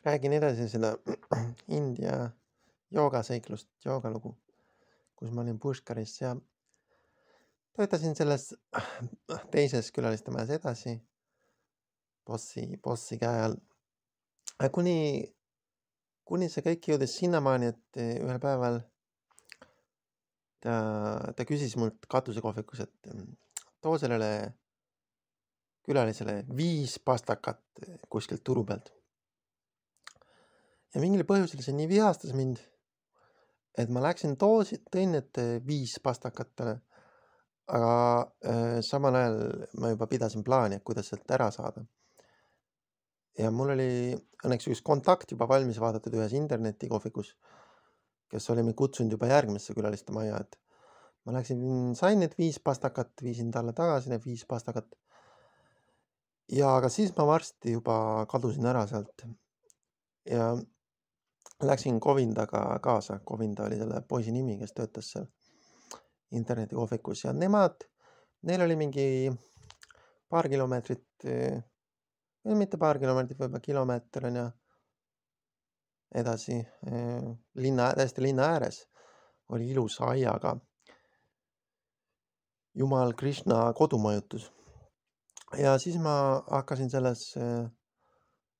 Räägin edasi seda India joogaseiklust, joogalugu, kus ma olin Pushkaris ja töötasin selles teises külaliste majas edasi bossi käe all. Kuni, kuni see kõik jõudis sinnamaani, et ühel päeval ta küsis mult katusekohvikus, et too sellele külalisele 5 pastakat kuskilt turu pealt. Ja mingil põhjusel see nii vihastas mind, et ma läksin tõin need 5 pastakat talle, aga samal ajal ma juba pidasin plaani, et kuidas sealt ära saada. Ja mul oli õnneks üks kontakt juba valmis vaadatud ühes internetikohvikus, kes oli mind kutsunud juba järgmisse külaliste maja, et ma läksin, sain need 5 pastakat, viisin talle tagasi need 5 pastakat. Ja aga siis ma varsti juba kadusin ära sealt ja läksin Govindaga kaasa. Govinda oli selle poisi nimi, kes töötas seal internetikohvikus ja neil oli mingi paar kilomeetrit, mitte paar kilomeetrit, võib-olla kilomeeter on ja edasi täiesti linna ääres oli ilusa aiaga Jumal Krishna kodumajutus. Ja siis ma hakkasin selles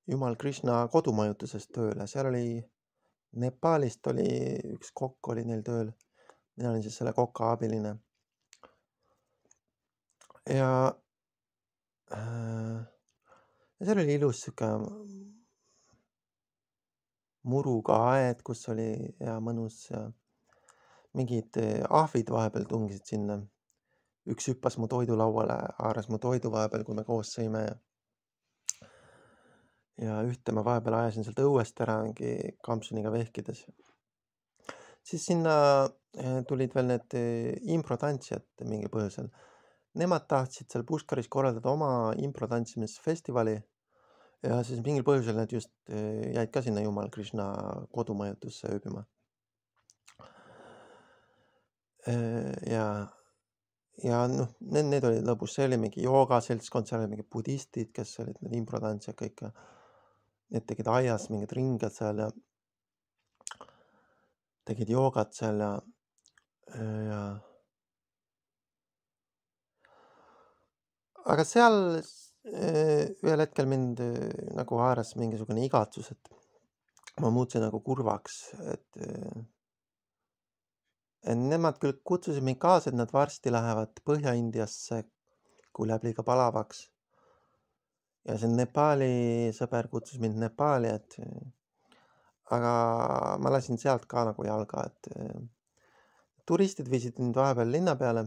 Jumal Krishna kodumajutuses tööle, seal oli Nepaalist oli üks kokk oli neil tööl, mina olin siis selle koka abiline. Ja seal oli ilus sihuke muruga aed, kus oli hea mõnus ja mingid ahvid vahepeal tungisid sinna. Üks hüppas mu toidulauale, haaras mu toidu vahepeal, kui me koos sõime. Ja ühte ma vahepeal ajasin sealt õuest ära mingi kampsuniga vehkides. Siis sinna tulid veel need improtantsijad mingil põhjusel. Nemad tahtsid seal Pushkaris korraldada oma improtantsimisfestivali ja siis mingil põhjusel nad just jäid ka sinna Jumal Krishna kodumajutusse ööbima. Ja noh, need olid lõbus, see oli mingi joogaseltskond, seal oli mingi budistid, kes olid need improtantsijad kõik ja need tegid aias mingid ringed seal ja tegid joogat seal ja aga seal ühel hetkel mind nagu haaras mingisugune igatsus, et ma muutusin nagu kurvaks, et nemad küll kutsusid mind kaasa, et nad varsti lähevad Põhja-Indiasse, kui läheb liiga palavaks. Ja see Nepaali sõber kutsus mind Nepaali, aga ma lasin sealt ka nagu jalga, et turistid viisid mind vahepeal linna peale.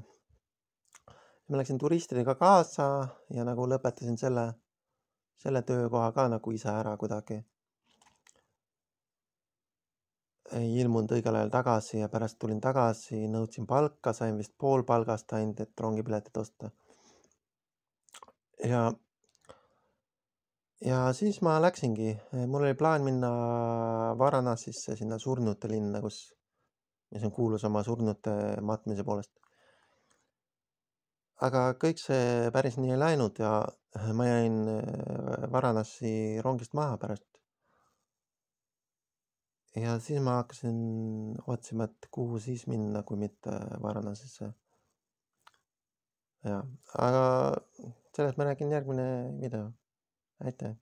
Ma läksin turistidega kaasa ja nagu lõpetasin selle töökoha ka nagu ise ära kuidagi. Ei ilmunud õigel ajal tagasi ja pärast tulin tagasi, nõudsin palka, sain vist pool palgast ainult, et rongipiletit osta. Ja siis ma läksingi, mul oli plaan minna Varanasisse, sinna surnute linna, mis on kuulus oma surnute matmise poolest. Aga kõik see päris nii ei läinud ja ma jäin Varanasi rongist maha pärast. Ja siis ma hakkasin otsima, et kuhu siis minna, kui mitte Varanasisse. Ja, aga sellest ma räägin järgmine video. Aitäh!